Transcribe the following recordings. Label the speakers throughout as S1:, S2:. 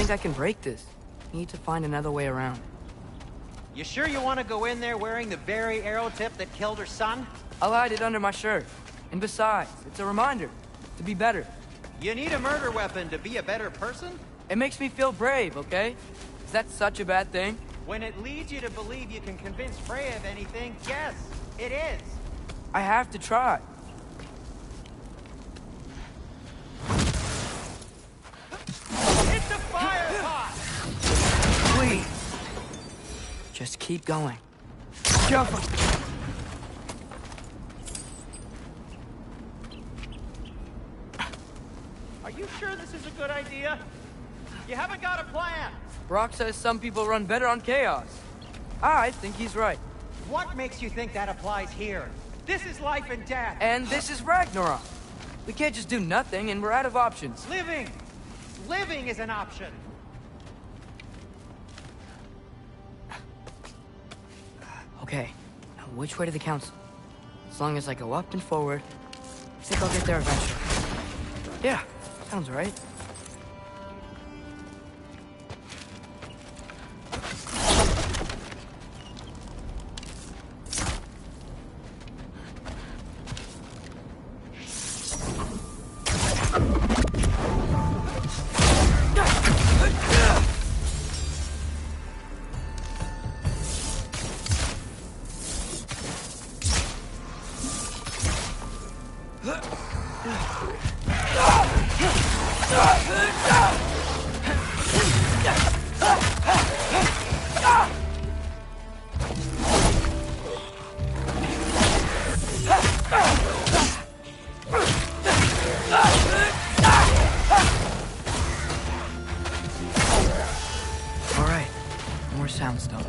S1: think I can break this. Need to find another way around.
S2: You sure you want to go in there wearing the very arrow tip that killed her son?
S1: I'll hide it under my shirt. And besides, it's a reminder to be better.
S2: You need a murder weapon to be a better person?
S1: It makes me feel brave, okay? Is that such a bad thing?
S2: When it leads you to believe you can convince Freya of anything, yes, it is.
S1: I have to try.
S2: Hit the fire pot!
S1: Please. Just keep going. Jump!
S2: Are you sure this is a good idea? You haven't got a plan.
S1: Brock says some people run better on chaos. I think he's right.
S2: What makes you think that applies here? This is life and death.
S1: And this is Ragnarok. We can't just do nothing, and we're out of options.
S2: Living! Living is an option.
S1: Okay, now which way to the council? As long as I go up and forward, I think I'll get there eventually. Yeah, sounds right. Soundstone.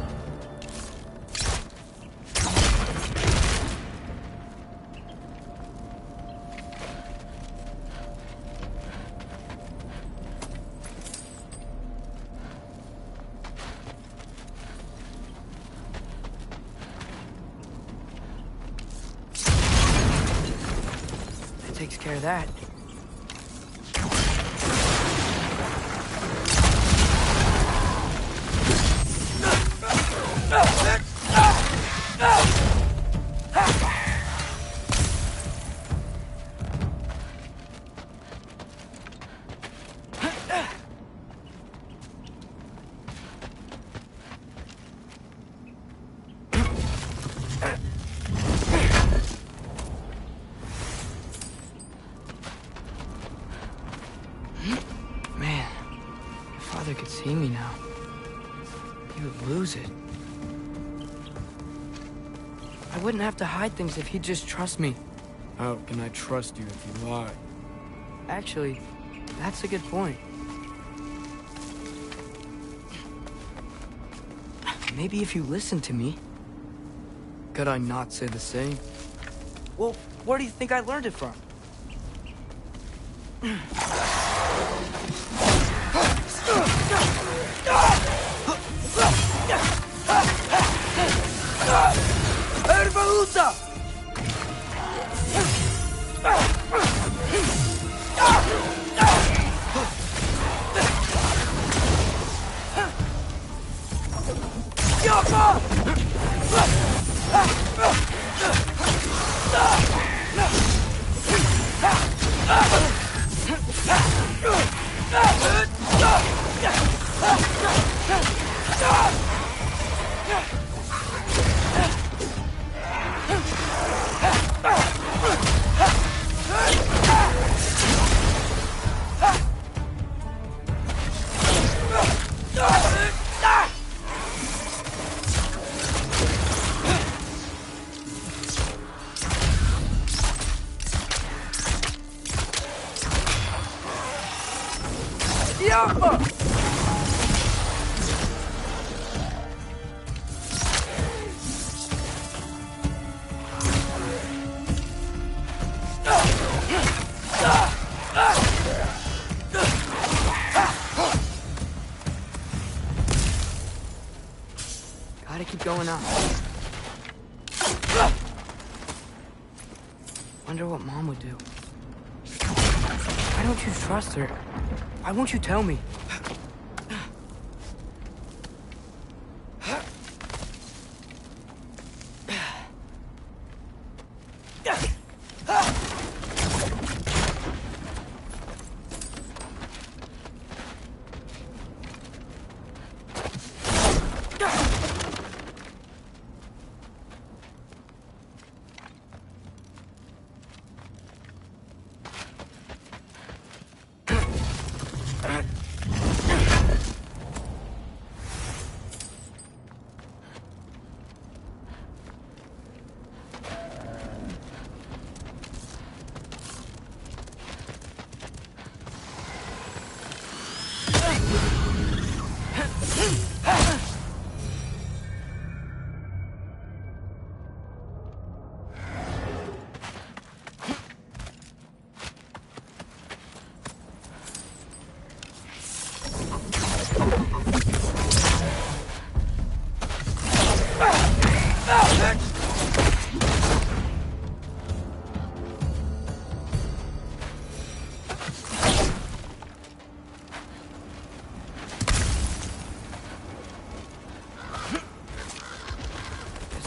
S1: That takes care of that. Man, if Father could see me now, he would lose it. I wouldn't have to hide things if he'd just trust me.
S3: How can I trust you if you lie?
S1: Actually, that's a good point. Maybe if you listen to me.
S3: Could I not say the same?
S1: Well, where do you think I learned it from? Ervaluta! Gotta keep going up. Wonder what Mom would do. Why don't you trust her? Why won't you tell me?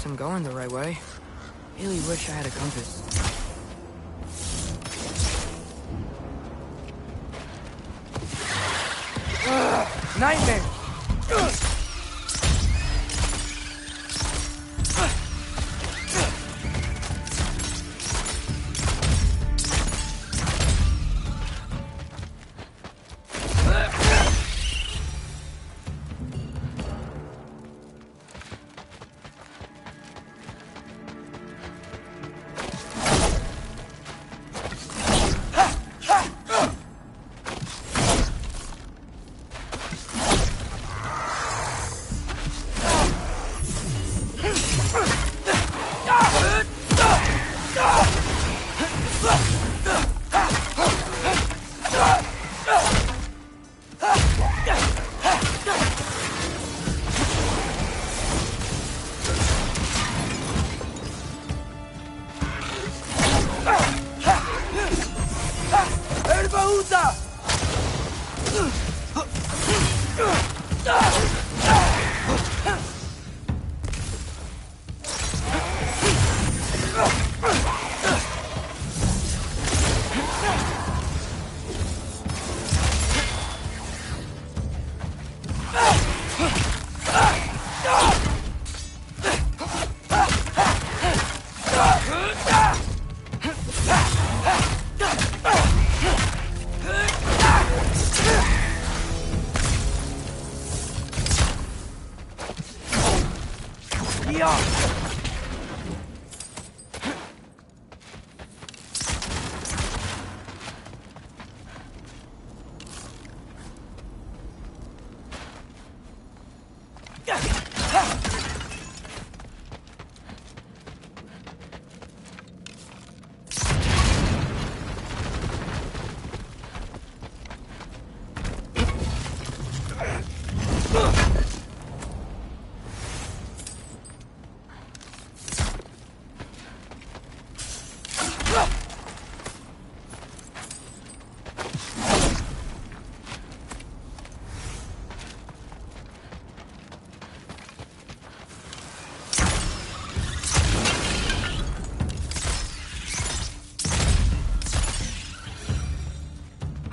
S1: Guess I'm going the right way. Really wish I had a compass. Nightmare!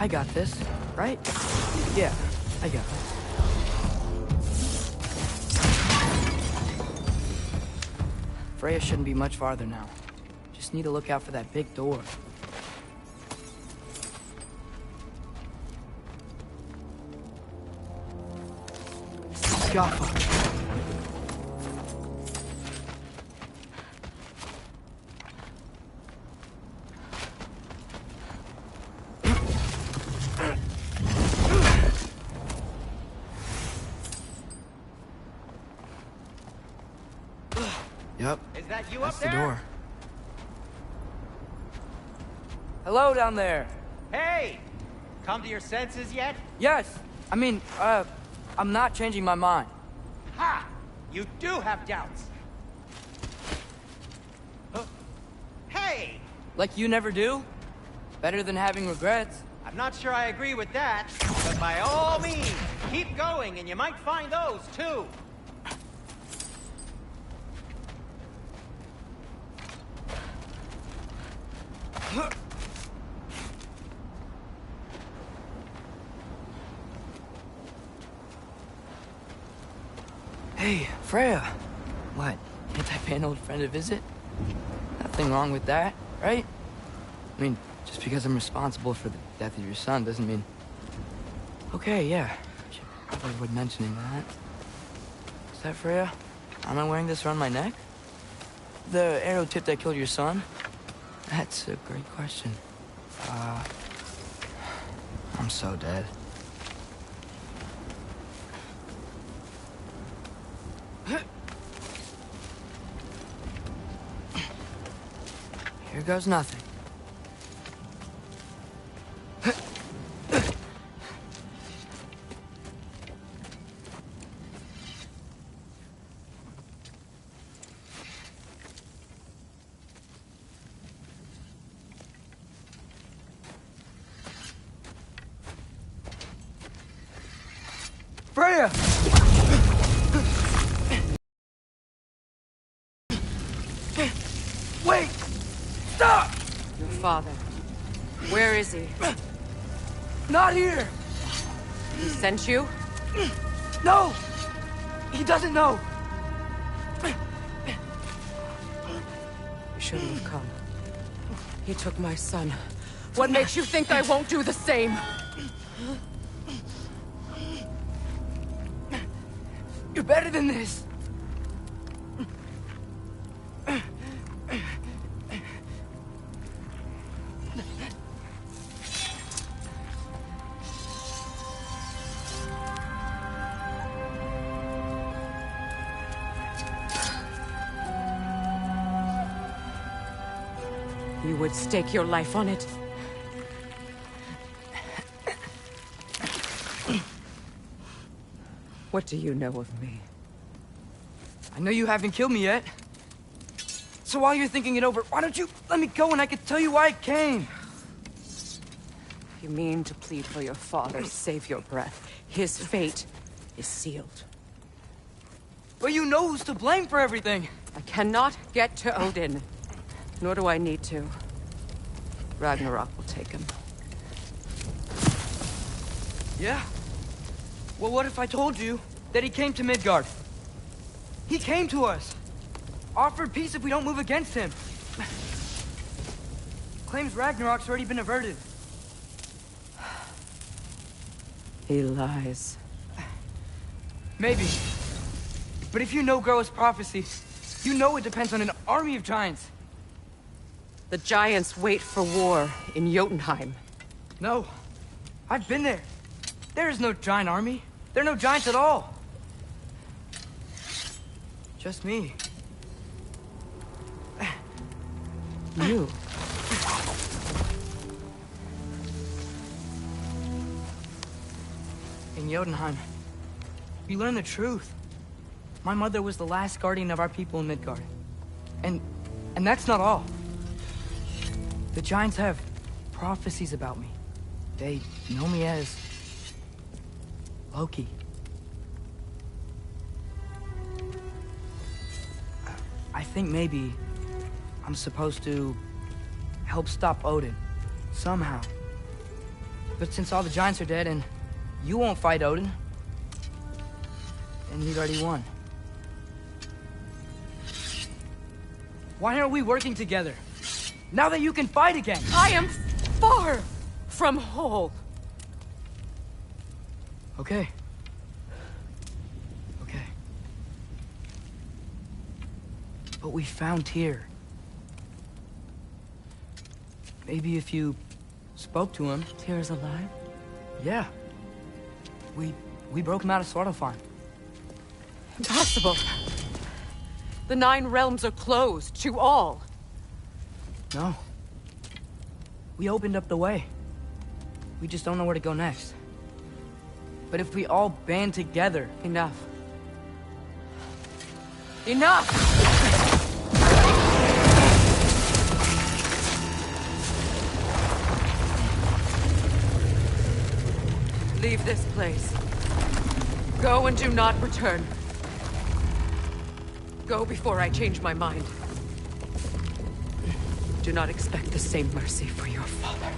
S1: I got this, right? Yeah, I got it. Freya shouldn't be much farther now. Just need to look out for that big door. Jaffa.
S3: Yep.
S2: Is that you
S3: That's
S2: up
S3: the
S2: there?
S3: door.
S1: Hello down there.
S2: Hey! Come to your senses yet?
S1: Yes, I mean, I'm not changing my mind.
S2: Ha! You do have doubts. Huh? Hey!
S1: Like you never do? Better than having regrets.
S2: I'm not sure I agree with that, but by all means, keep going and you might find those too.
S1: Hey, Freya. What? Ain't I pay an old friend a visit? Nothing wrong with that, right? I mean, just because I'm responsible for the death of your son doesn't mean... Okay, yeah. Should probably avoid mentioning that. Is that Freya? Am I wearing this around my neck? The arrow tip that killed your son? That's a great question. I'm so dead. Here goes nothing. Freya! Wait! Stop!
S4: Your father. Where is he?
S1: Not here!
S4: He sent you?
S1: No! He doesn't know!
S4: You shouldn't have come. He took my son. What makes you think I won't do the same?
S1: You're better than this!
S4: You would stake your life on it? What do you know of me?
S1: I know you haven't killed me yet. So while you're thinking it over, why don't you let me go and I can tell you why I came?
S4: You mean to plead for your father, save your breath. His fate is sealed.
S1: But you know who's to blame for everything.
S4: I cannot get to Odin. Nor do I need to. Ragnarok will take him.
S1: Yeah? Well, what if I told you that he came to Midgard? He came to us. Offered peace if we don't move against him. Claims Ragnarok's already been averted.
S4: He lies.
S1: Maybe. But if you know Groa's prophecy, you know it depends on an army of giants.
S4: The giants wait for war in Jotunheim.
S1: No. I've been there. There is no giant army. There are no giants at all. Just me.
S4: You?
S1: In Jotunheim, we learn the truth. My mother was the last guardian of our people in Midgard. And that's not all. The giants have prophecies about me. They know me as Loki. I think maybe I'm supposed to help stop Odin, somehow. But since all the giants are dead and you won't fight Odin, then he'd already won. Why aren't we working together? Now that you can fight again!
S4: I am far from whole.
S1: Okay. Okay. But we found Tyr. Maybe if you spoke to him...
S4: Tyr's alive?
S1: Yeah. We broke him out of Svartalfheim.
S4: Impossible. The 9 realms are closed to all.
S1: No. We opened up the way. We just don't know where to go next. But if we all band together...
S4: Enough. Enough! Leave this place. Go and do not return. Go before I change my mind. Do not expect the same mercy for your father.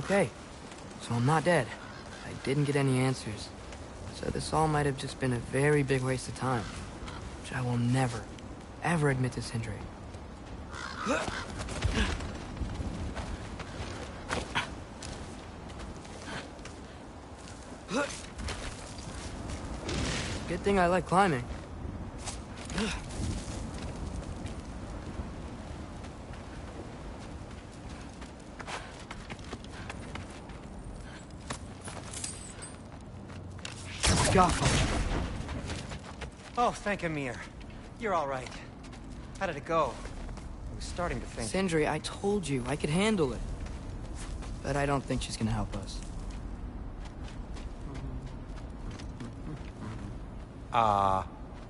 S1: Okay, so I'm not dead. I didn't get any answers. So this all might have just been a very big waste of time. Which I will never, ever admit to Sindri. Good thing I like climbing.
S2: Oh, thank Amir. You're all right. How did it go? I was starting to think...
S1: Sindri, I told you I could handle it. But I don't think she's gonna help us.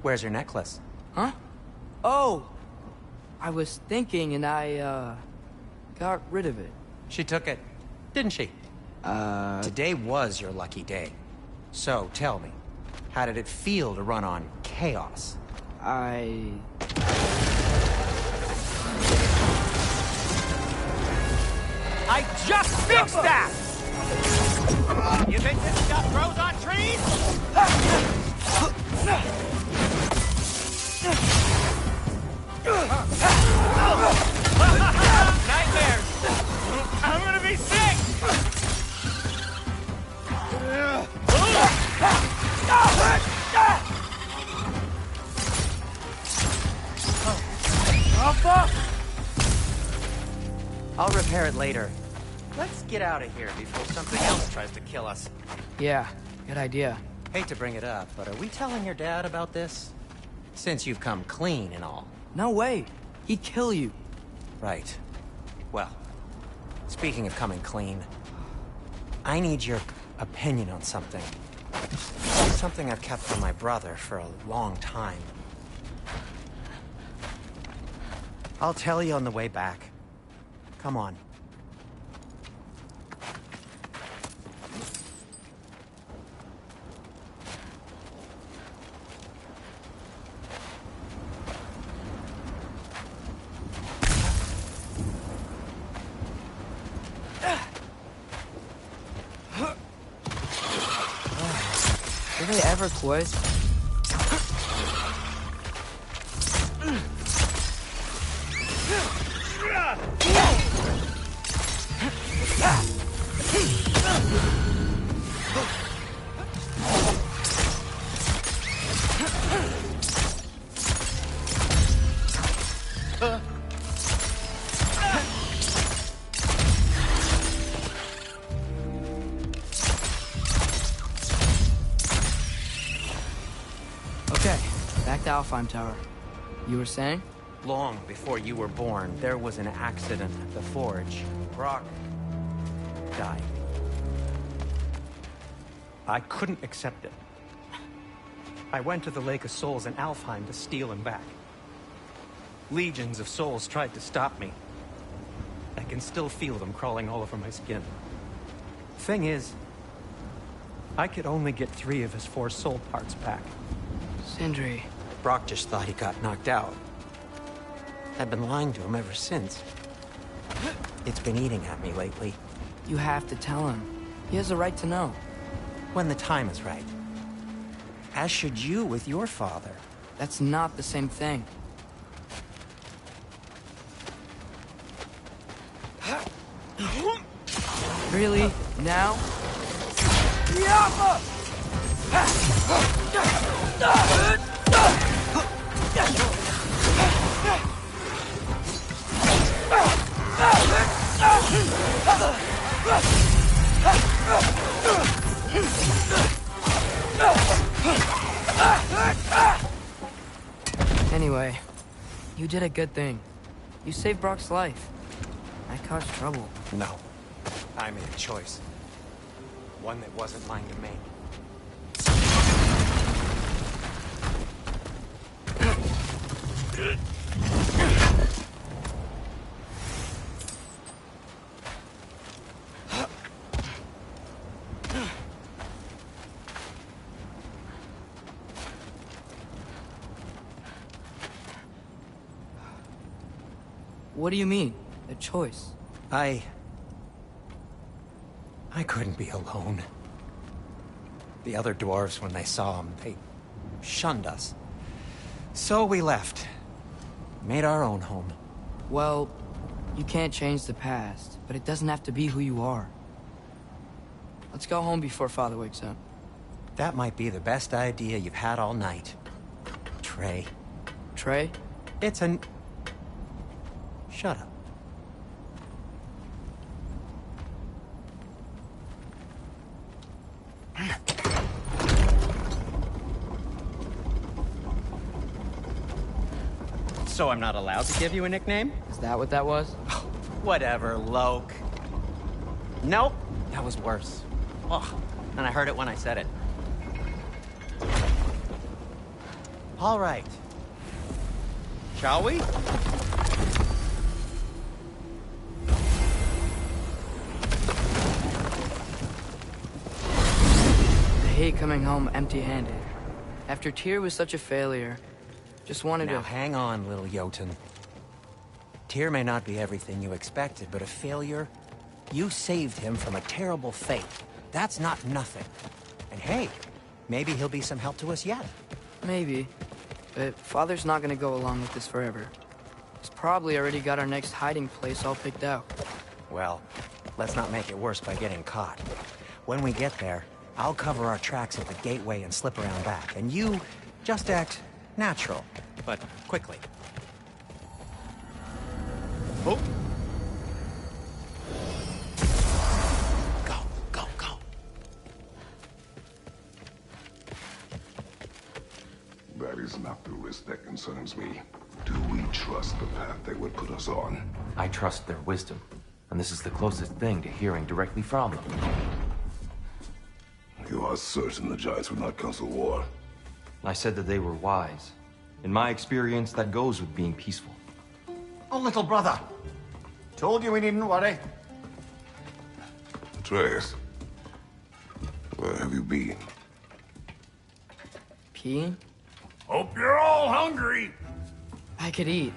S2: Where's your necklace?
S1: Huh? Oh! I was thinking and I, got rid of it.
S2: She took it, didn't she? Today was your lucky day. So, tell me, how did it feel to run on chaos?
S1: I
S2: just fixed that! You think this stuff grows on trees? Nightmares! I'm gonna be sick! I'll repair it later. Let's get out of here before something else tries to kill us.
S1: Yeah, good idea.
S2: Hate to bring it up, but are we telling your dad about this? Since you've come clean and all.
S1: No way. He'd kill you.
S2: Right. Well, speaking of coming clean, I need your opinion on something. Something I've kept from my brother for a long time. I'll tell you on the way back. Come on.
S1: Do they ever quit? Okay, back to Alfheim Tower. You were saying?
S2: Long before you were born, there was an accident at the forge. Brock died. I couldn't accept it. I went to the Lake of Souls in Alfheim to steal him back. Legions of souls tried to stop me. I can still feel them crawling all over my skin. Thing is, I could only get 3 of his 4 soul parts back.
S1: Sindri.
S2: Brock just thought he got knocked out. I've been lying to him ever since. It's been eating at me lately.
S1: You have to tell him. He has a right to know.
S2: When the time is right. As should you with your father.
S1: That's not the same thing. Really? Now? Anyway, you did a good thing. You saved Brock's life. I caused trouble.
S2: No. I made a choice. One that wasn't mine to make.
S1: What do you mean? A choice?
S2: I couldn't be alone. The other dwarves, when they saw him, they shunned us. So we left. Made our own home.
S1: Well, you can't change the past, but it doesn't have to be who you are. Let's go home before Father wakes up.
S2: That might be the best idea you've had all night. Trey.
S1: Trey?
S2: It's an... Shut up. So I'm not allowed to give you a nickname?
S1: Is that what that was?
S2: Whatever, Loke. Nope, that was worse. Oh, and I heard it when I said it. All right. Shall we?
S1: I hate coming home empty-handed. After Tyr was such a failure, just wanted
S2: Now
S1: to...
S2: hang on, little Jotun. Tyr may not be everything you expected, but a failure? You saved him from a terrible fate. That's not nothing. And hey, maybe he'll be some help to us yet.
S1: Maybe. But Father's not gonna go along with this forever. He's probably already got our next hiding place all picked out.
S2: Well, let's not make it worse by getting caught. When we get there, I'll cover our tracks at the gateway and slip around back, and you just act natural, but quickly. Oh! Go, go, go.
S5: That is not the risk that concerns me. Do we trust the path they would put us on?
S6: I trust their wisdom, and this is the closest thing to hearing directly from them.
S5: You are certain the Giants would not counsel war?
S6: I said that they were wise. In my experience, that goes with being peaceful.
S7: Oh, little brother. Told you we needn't worry.
S5: Atreus, where have you been?
S1: Peeing?
S7: Hope you're all hungry.
S1: I could eat.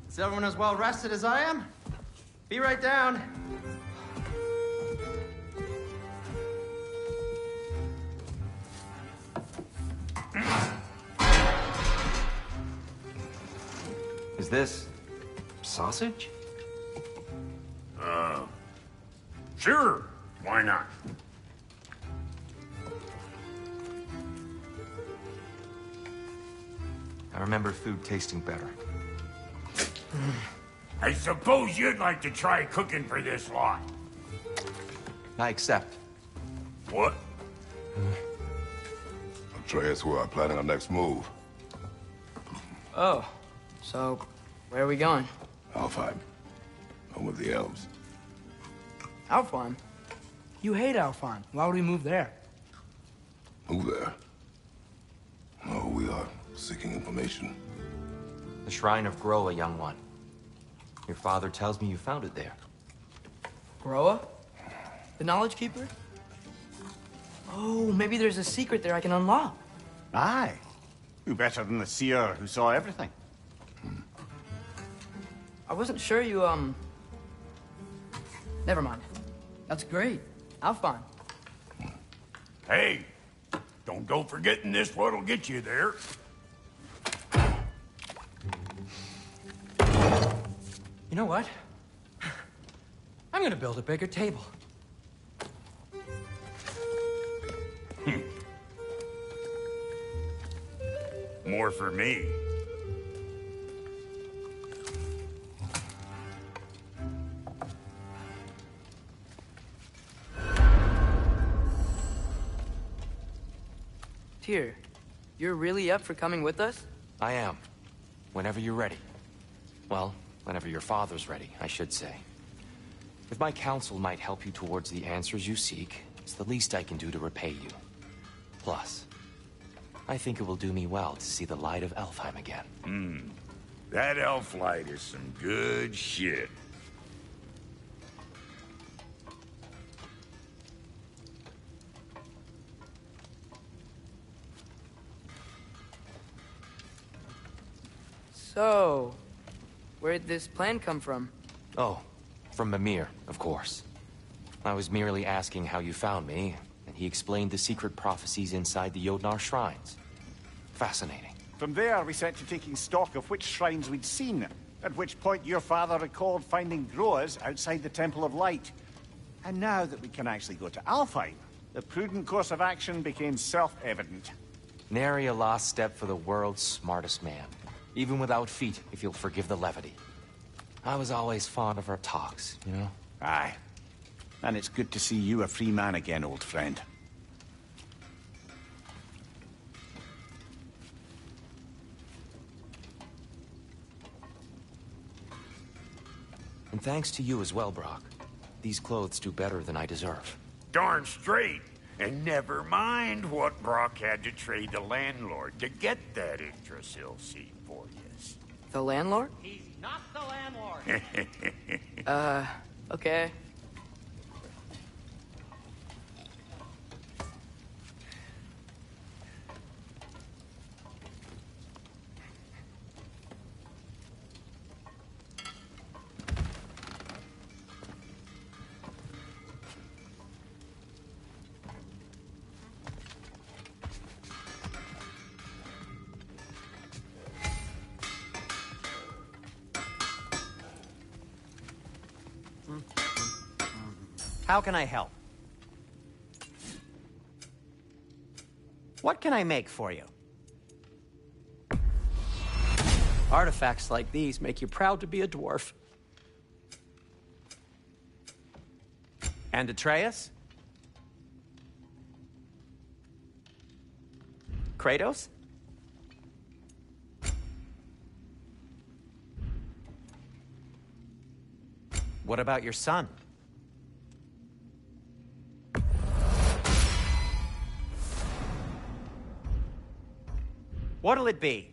S2: Is everyone as well rested as I am? Be right down.
S6: Is this sausage?
S7: Sure. Why not?
S6: I remember food tasting better.
S7: I suppose you'd like to try cooking for this lot.
S6: I accept.
S7: What?
S5: Atreus, we are planning our next move.
S1: Oh, so where are we going?
S5: Alfheim. Home of the elves.
S1: Alfheim? You hate Alfheim. Why would we move there?
S5: Move there. No, we are seeking information.
S6: The Shrine of Groa, young one. Your father tells me you found it there.
S1: Groa? The Knowledge Keeper? Oh, maybe there's a secret there I can unlock.
S7: Aye. Who better than the seer who saw everything?
S1: I wasn't sure you, Never mind. That's great. Alfheim.
S7: Hey, don't go forgetting this what'll get you there.
S2: You know what? I'm gonna build a bigger table.
S7: More for me.
S1: Tyr, you're really up for coming with us?
S6: I am. Whenever you're ready. Well, whenever your father's ready, I should say. If my counsel might help you towards the answers you seek, it's the least I can do to repay you. Plus, I think it will do me well to see the light of Alfheim again.
S7: That elf light is some good shit.
S1: So, where'd this plan come from?
S6: Oh, From Mimir, of course. I was merely asking how you found me, and he explained the secret prophecies inside the Jotnar shrines. Fascinating.
S8: From there, we set to taking stock of which shrines we'd seen, at which point your father recalled finding growers outside the Temple of Light. And now that we can actually go to Alfheim, the prudent course of action became self-evident.
S6: Nary a lost step for the world's smartest man. Even without feet, if you'll forgive the levity. I was always fond of our talks, you know?
S8: Aye. And it's good to see you a free man again, old friend.
S6: And thanks to you as well, Brock. These clothes do better than I deserve.
S7: Darn straight. And never mind what Brock had to trade the landlord to get that Yggdrasil seed for you.
S1: The landlord?
S9: He's not the landlord.
S1: Okay.
S2: How can I help? What can I make for you? Artifacts like these make you proud to be a dwarf. And Atreus? Kratos? What about your son? What'll it be?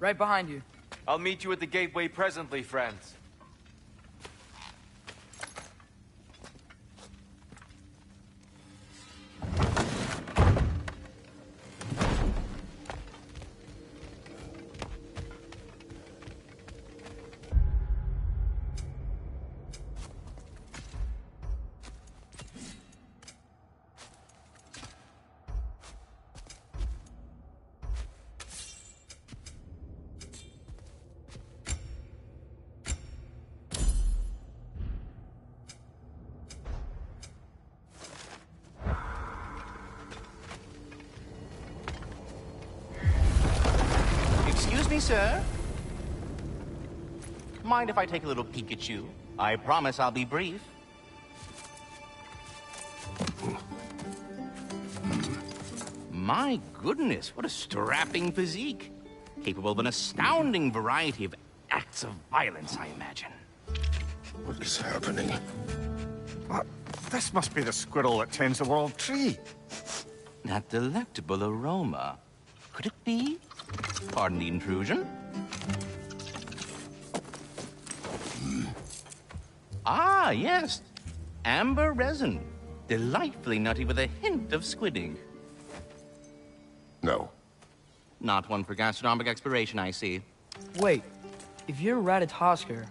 S1: Right behind you.
S6: I'll meet you at the gateway presently, friends.
S9: Excuse me, sir. Mind if I take a little peek at you? I promise I'll be brief. My goodness, what a strapping physique. Capable of an astounding variety of acts of violence, I imagine.
S5: What is happening?
S8: This must be the squirrel that tends the world tree.
S9: That delectable aroma. Could it be? Pardon the intrusion. Ah, yes. Amber resin. Delightfully nutty with a hint of squidding.
S5: No.
S9: Not one for gastronomic exploration, I see.
S1: Wait, if you're Ratatosker,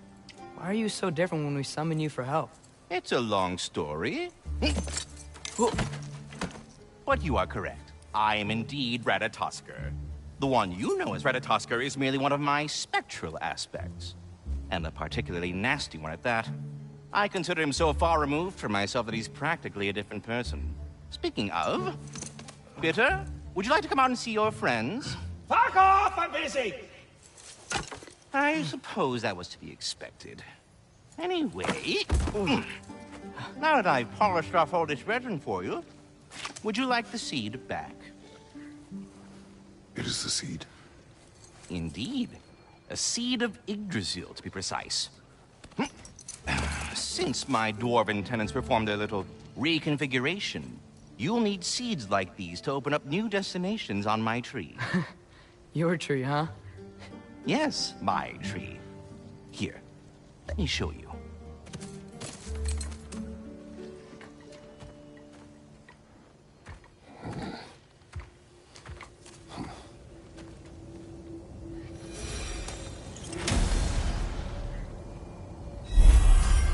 S1: why are you so different when we summon you for help?
S9: It's a long story. But you are correct. I am indeed Ratatosker. The one you know as Ratatosker is merely one of my spectral aspects. And a particularly nasty one at that. I consider him so far removed from myself that he's practically a different person. Speaking of... Bitter, would you like to come out and see your friends?
S10: Fuck off! I'm busy!
S9: I suppose that was to be expected. Anyway... Now that I've polished off all this resin for you, would you like the seed back?
S5: It is the seed.
S9: Indeed. A seed of Yggdrasil, to be precise. Since my dwarven tenants performed their little reconfiguration, you'll need seeds like these to open up new destinations on my tree.
S1: Your tree, huh?
S9: Yes, my tree. Here, let me show you.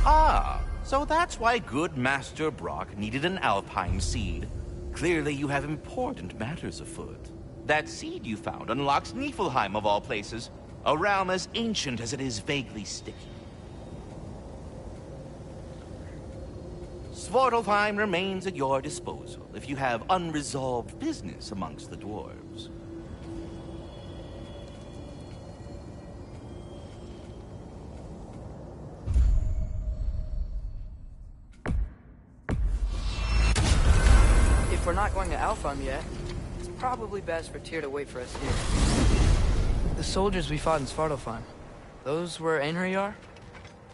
S9: Ah, so that's why good Master Brock needed an Alpine seed. Clearly you have important matters afoot. That seed you found unlocks Niflheim of all places, a realm as ancient as it is vaguely sticky. Svartalfheim remains at your disposal if you have unresolved business amongst the dwarves.
S1: If we're not going to Alfheim yet, it's probably best for Tyr to wait for us here. The soldiers we fought in Svartalfheim, those were Einherjar?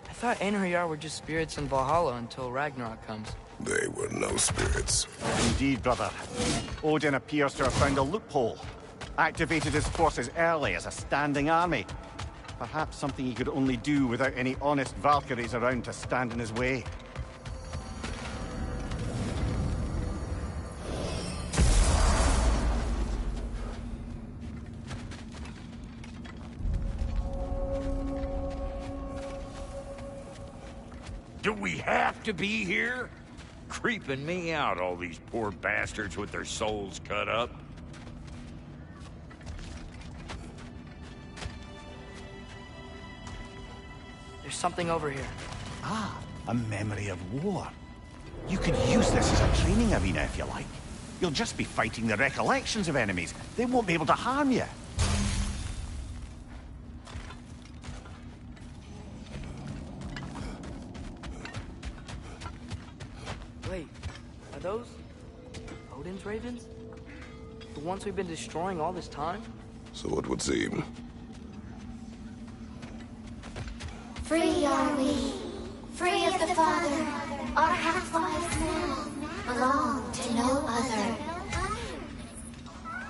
S1: I thought Einherjar were just spirits in Valhalla until Ragnarok comes.
S5: They were no spirits.
S8: Indeed, brother. Odin appears to have found a loophole. Activated his forces early as a standing army. Perhaps something he could only do without any honest Valkyries around to stand in his way.
S7: Do we have to be here? Creeping me out, all these poor bastards with their souls cut up.
S1: There's something over here.
S8: Ah, a memory of war. You could use this as a training arena if you like. You'll just be fighting the recollections of enemies. They won't be able to harm you.
S1: Wait, are those Odin's ravens? The ones we've been destroying all this time?
S5: So it would seem.
S11: Free are we, free of the Father. Our half-lives now belong to no other.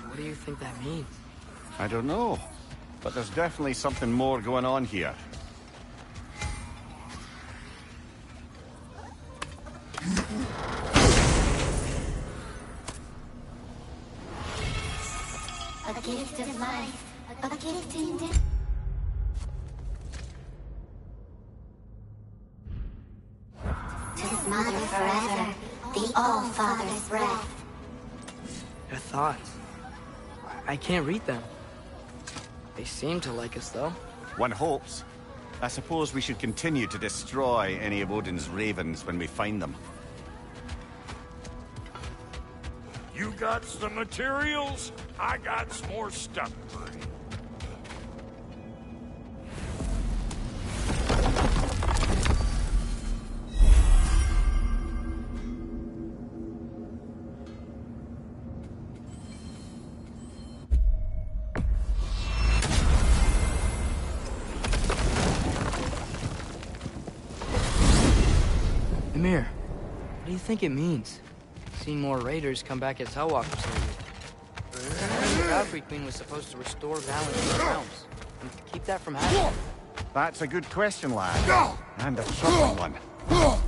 S1: What do you think that means?
S8: I don't know, but there's definitely something more going on here.
S11: A gift of life, a gift indeed. To his mother forever, the All-Father's breath.
S1: Their thoughts. I can't read them. They seem to like us, though.
S8: One hopes. I suppose we should continue to destroy any of Odin's ravens when we find them.
S7: You got some materials? I got some more stuff to bring.
S1: Ymir, what do you think it means? seen more raiders come back as Hellwalkers lately. The Valkyrie Queen was supposed to restore balance in the realms. And to keep that from happening.
S8: That's a good question, lad. And a troubling one.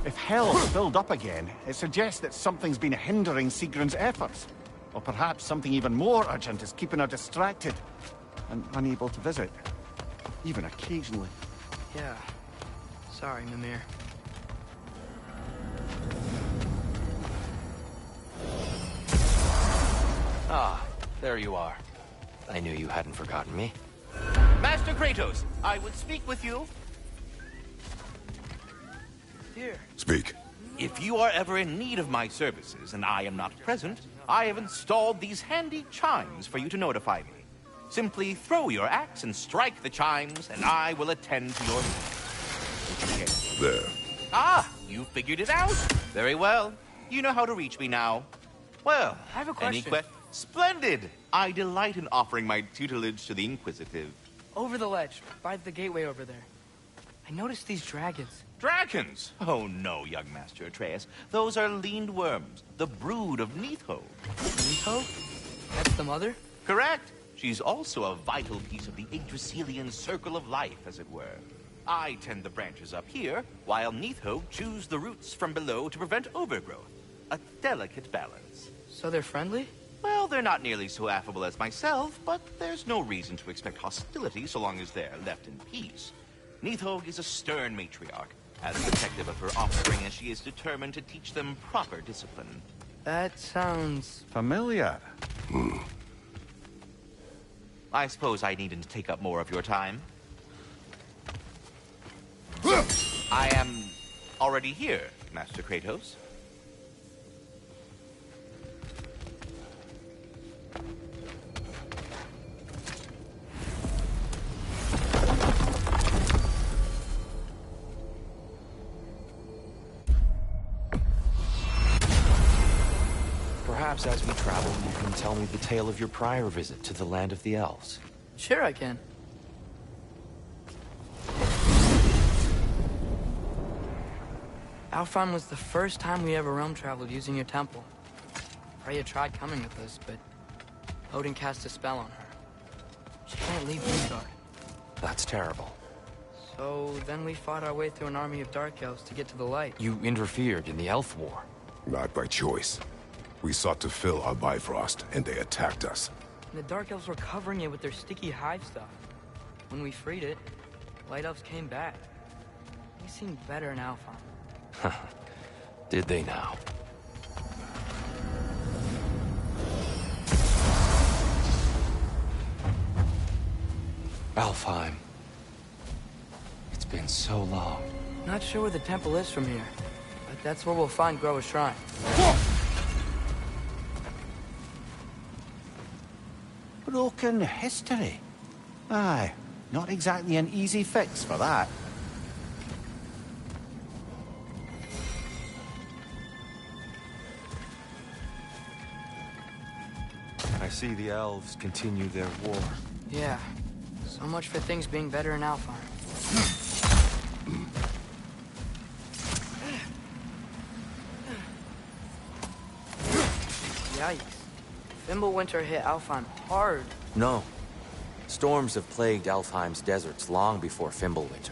S8: If hell's filled up again, it suggests that something's been hindering Sigrun's efforts. Or perhaps something even more urgent is keeping her distracted and unable to visit. Even occasionally.
S1: Yeah. Sorry, Mimir.
S6: Ah, there you are. I knew you hadn't forgotten me.
S9: Master Kratos, I would speak with you.
S1: Here.
S5: Speak.
S9: If you are ever in need of my services and I am not present, I have installed these handy chimes for you to notify me. Simply throw your axe and strike the chimes, and I will attend to your needs.
S5: There.
S9: Ah, you figured it out. Very well. You know how to reach me now. Well,
S1: I have a
S9: any
S1: question.
S9: Splendid! I delight in offering my tutelage to the inquisitive.
S1: Over the ledge, by the gateway over there. I noticed these dragons.
S9: Dragons? Oh no, young Master Atreus. Those are leaned worms, the brood of Neitho.
S1: Neitho? That's the mother?
S9: Correct. She's also a vital piece of the Yggdrasilian circle of life, as it were. I tend the branches up here, while Neitho chews the roots from below to prevent overgrowth. A delicate balance.
S1: So they're friendly?
S9: Well, they're not nearly so affable as myself, but there's no reason to expect hostility so long as they're left in peace. Neitho is a stern matriarch, as protective of her offspring as she is determined to teach them proper discipline.
S1: That sounds...
S8: familiar.
S9: I suppose I needn't take up more of your time. I am already here, Master Kratos.
S6: Perhaps as we travel, you can tell me the tale of your prior visit to the land of the elves.
S1: Sure I can. Alfheim was the first time we ever realm traveled using your temple. Freya tried coming with us, but Odin cast a spell on her. She can't leave Midgard.
S6: That's terrible.
S1: So then we fought our way through an army of dark elves to get to the light.
S6: You interfered in the elf war.
S5: Not by choice. We sought to fill our Bifrost, and they attacked us.
S1: And the dark elves were covering it with their sticky hive stuff. When we freed it, light elves came back. They seemed better in Alfheim.
S6: Did they now? Alfheim. It's been so long.
S1: Not sure where the temple is from here, but that's where we'll find Groa's shrine.
S8: Broken history. Aye, not exactly an easy fix for that.
S6: I see the elves continue their war.
S1: Yeah, so much for things being better in Alfheim. Yikes. Fimbulwinter hit Alfheim hard.
S6: No. Storms have plagued Alfheim's deserts long before Fimbulwinter.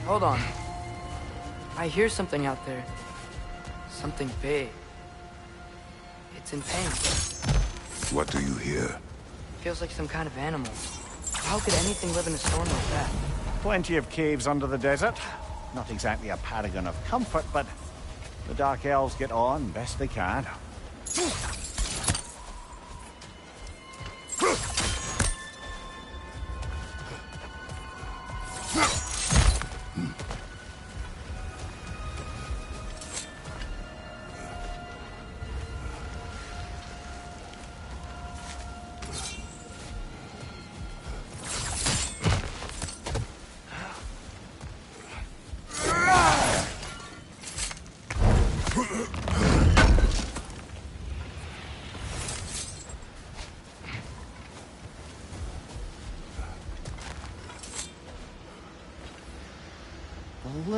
S1: Hold on. I hear something out there. Something big. It's in pain.
S5: What do you hear?
S1: Feels like some kind of animal. How could anything live in a storm like that?
S8: Plenty of caves under the desert. Not exactly a paragon of comfort, but the Dark Elves get on best they can.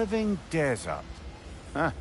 S8: living desert. Huh.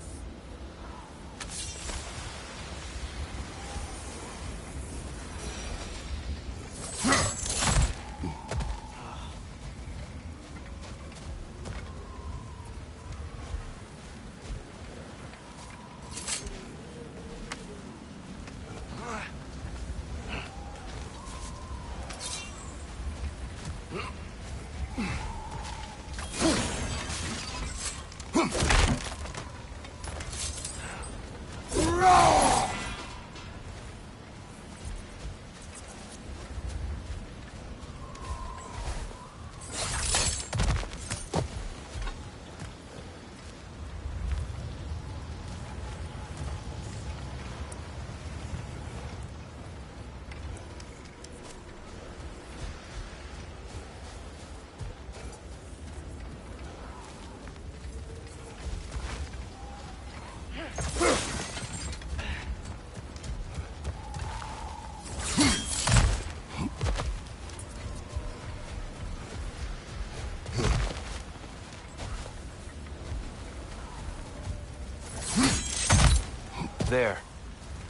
S6: There.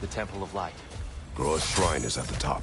S6: The Temple of Light.
S5: Groa's shrine is at the top.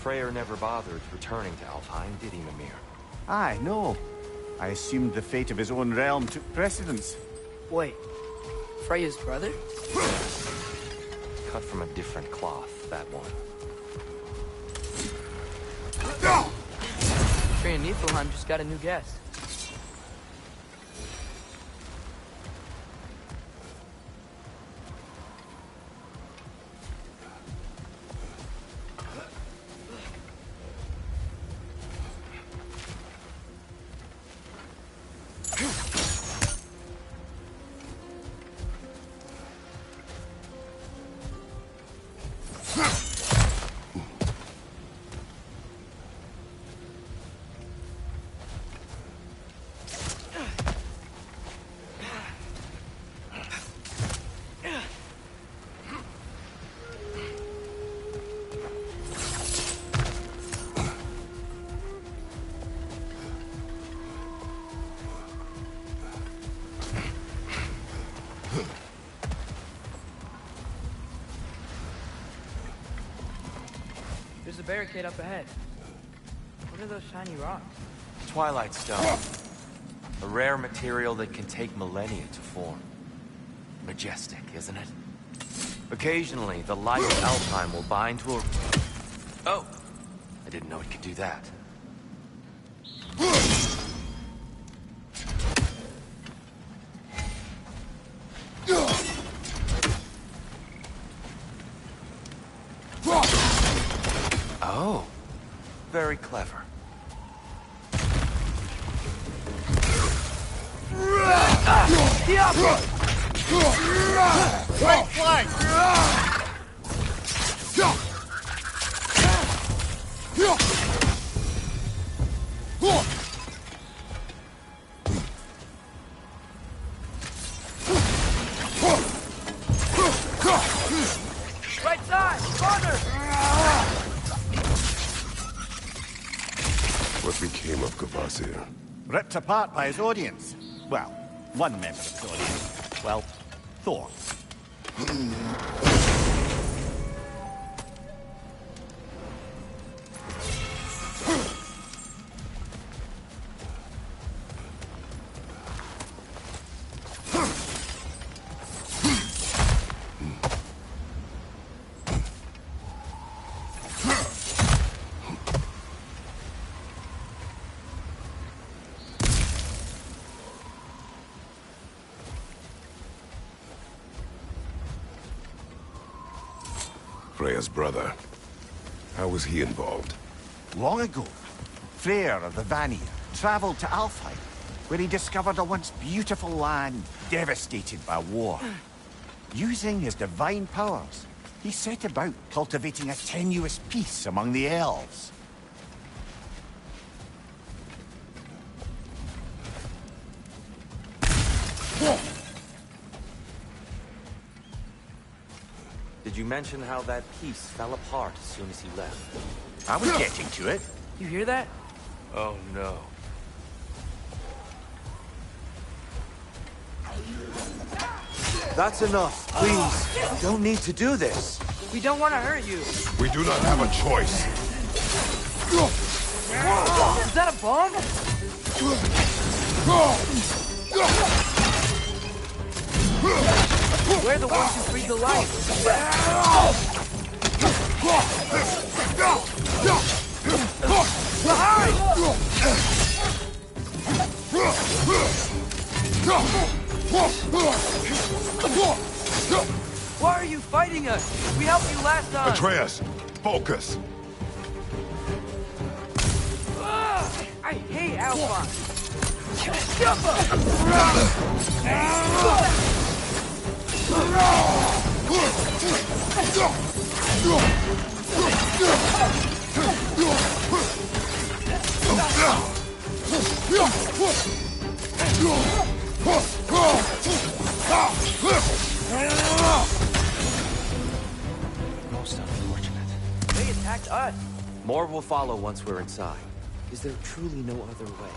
S6: Freyr never bothered returning to Alfheim, did he, Mimir?
S8: Aye, no. I assumed the fate of his own realm took precedence.
S1: Wait, Freya's brother?
S6: Cut from a different cloth, that one.
S1: Frey and Niflheim just got a new guest. There's a barricade up ahead. What are those shiny rocks?
S6: Twilight Stone. A rare material that can take millennia to form. Majestic, isn't it? Occasionally, the light of Alfheim will bind to a... Oh! I didn't know it could do that. Oh. Very clever.
S8: Right flank!
S1: Right side! Corner!
S5: What became of Kvasir?
S8: Ripped apart by his audience. Well, one member of his audience. Well, Thor.
S5: Freya's brother. How was he involved?
S8: Long ago, Freyr of the Vanir traveled to Alfheim, where he discovered a once beautiful land devastated by war. Using his divine powers, he set about cultivating a tenuous peace among the elves.
S6: Did you mention how that piece fell apart as soon as he left?
S8: I was getting to it.
S1: You hear that?
S6: Oh no. That's enough, please. You don't need to do this.
S1: We don't want to hurt you.
S5: We do not have a choice.
S1: Is that a bomb? We're the ones who freed the light. Why are you fighting us? We helped you last time.
S5: Atreus, focus.
S1: I hate Alpha.
S6: Most unfortunate.
S1: They attacked us.
S6: More will follow once we're inside. Is there truly no other way?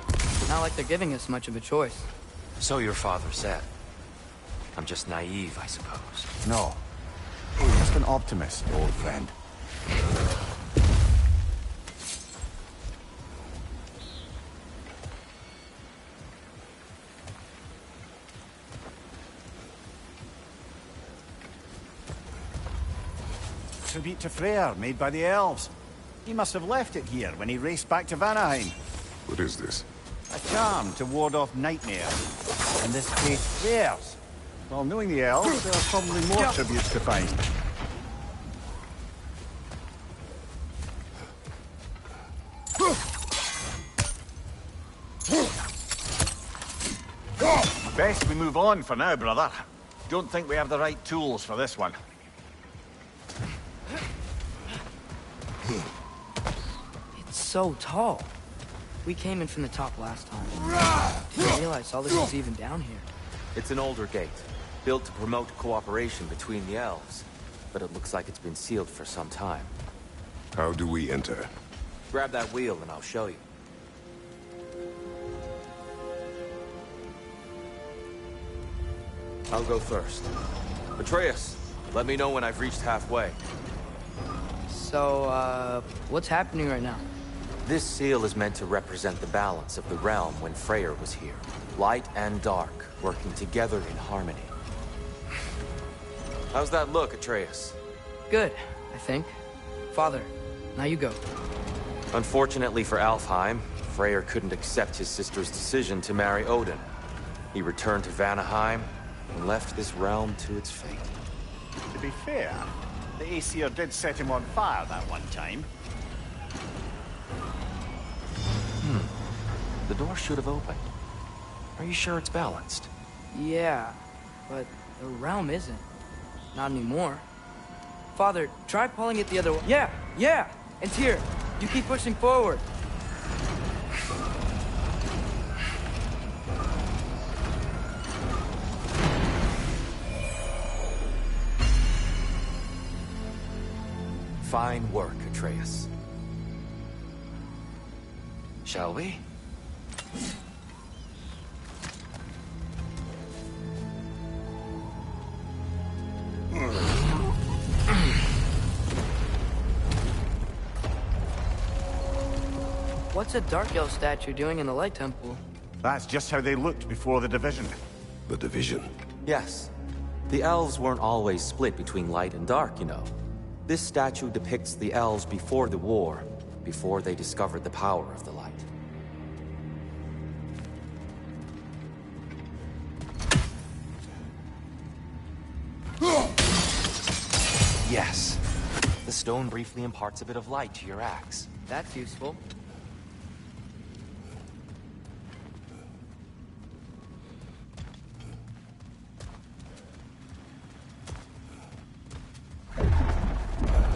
S1: Not like they're giving us much of a choice.
S6: So your father said. I'm just naive, I suppose.
S8: No. You're just an optimist, old friend. Tribute to Freyr, made by the elves. He must have left it here when he raced back to Vanaheim.
S5: What is this?
S8: A charm to ward off nightmares. And this faith theirs. Well, knowing the elves, there are probably more tributes to find. Best we move on for now, brother. Don't think we have the right tools for this one.
S1: It's so tall. We came in from the top last time. Didn't realize all this was even down here.
S6: It's an older gate, built to promote cooperation between the elves. But it looks like it's been sealed for some time.
S5: How do we enter?
S6: Grab that wheel and I'll show you. I'll go first. Atreus, let me know when I've reached halfway.
S1: So, what's happening right now?
S6: This seal is meant to represent the balance of the realm when Freyr was here. Light and dark, working together in harmony. How's that look, Atreus?
S1: Good, I think. Father, now you go.
S6: Unfortunately for Alfheim, Freyr couldn't accept his sister's decision to marry Odin. He returned to Vanaheim and left this realm to its fate.
S8: To be fair, the Aesir did set him on fire that one time.
S6: The door should have opened. Are you sure it's balanced?
S1: Yeah, but the realm isn't. Not anymore. Father, try pulling it the other way. Yeah! And here, you keep pushing forward.
S6: Fine work, Atreus. Shall we?
S1: What's a Dark Elf statue doing in the Light Temple?
S8: That's just how they looked before the division.
S5: The division.
S6: Yes. The elves weren't always split between light and dark, you know. This statue depicts the elves before the war, before they discovered the power of the light. Yes. stone briefly imparts a bit of light to your axe.
S1: That's useful.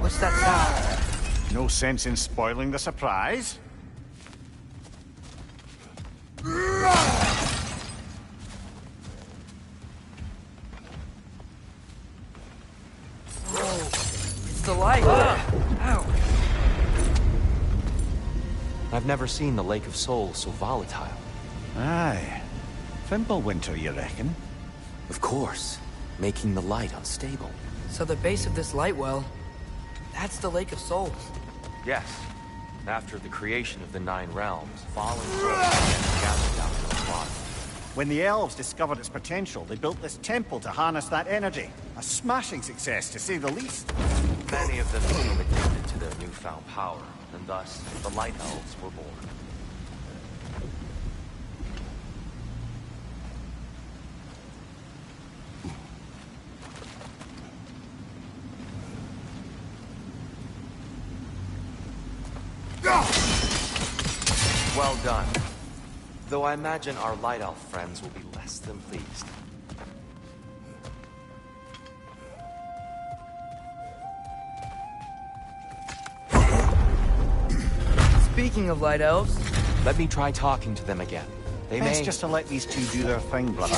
S1: What's that sound?
S8: No sense in spoiling the surprise.
S1: It's the light. Ow.
S6: I've never seen the Lake of Souls so volatile.
S8: Aye. Winter, you reckon?
S6: Of course, making the light unstable.
S1: So the base of this light well, that's the Lake of Souls.
S6: Yes. After the creation of the 9 realms, fallen souls gathered down in the water.
S8: When the elves discovered its potential, they built this temple to harness that energy. A smashing success, to say the least.
S6: Many of them became addicted to their newfound power, and thus, the Light Elves were born. Well done. Though I imagine our Light Elf friends will be less than pleased.
S1: Speaking of light elves...
S6: Let me try talking to them again. They
S8: Best
S6: may...
S8: just to let these two do their thing, brother.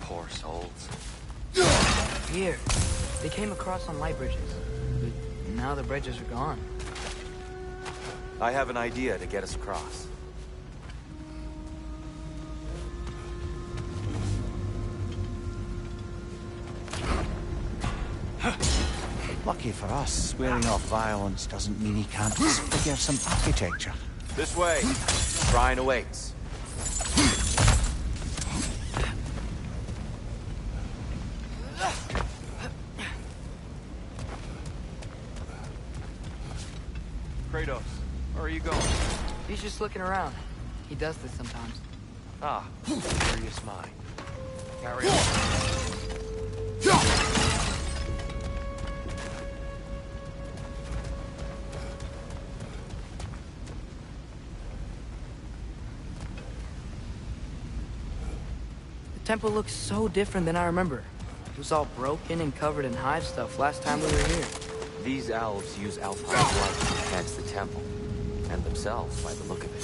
S6: Poor souls.
S1: Here, they came across on light bridges. But now the bridges are gone.
S6: I have an idea to get us across.
S8: Lucky for us, swearing off violence doesn't mean he can't figure some architecture.
S6: This way. Shrine awaits. Kratos, where are you going?
S1: He's just looking around. He does this sometimes.
S6: Ah, curious mind. Carry on.
S1: The temple looks so different than I remember. It was all broken and covered in hive stuff last time we were here.
S6: These elves use Alpine's light to enhance the temple, and themselves by the look of it.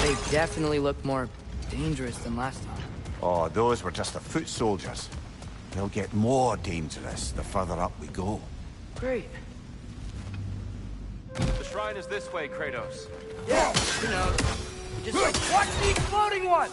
S1: They definitely look more dangerous than last time.
S8: Oh, those were just the foot soldiers. They'll get more dangerous the further up we go.
S1: Great.
S6: The shrine is this way, Kratos.
S1: Yeah, who knows? Just like, watch the exploding one!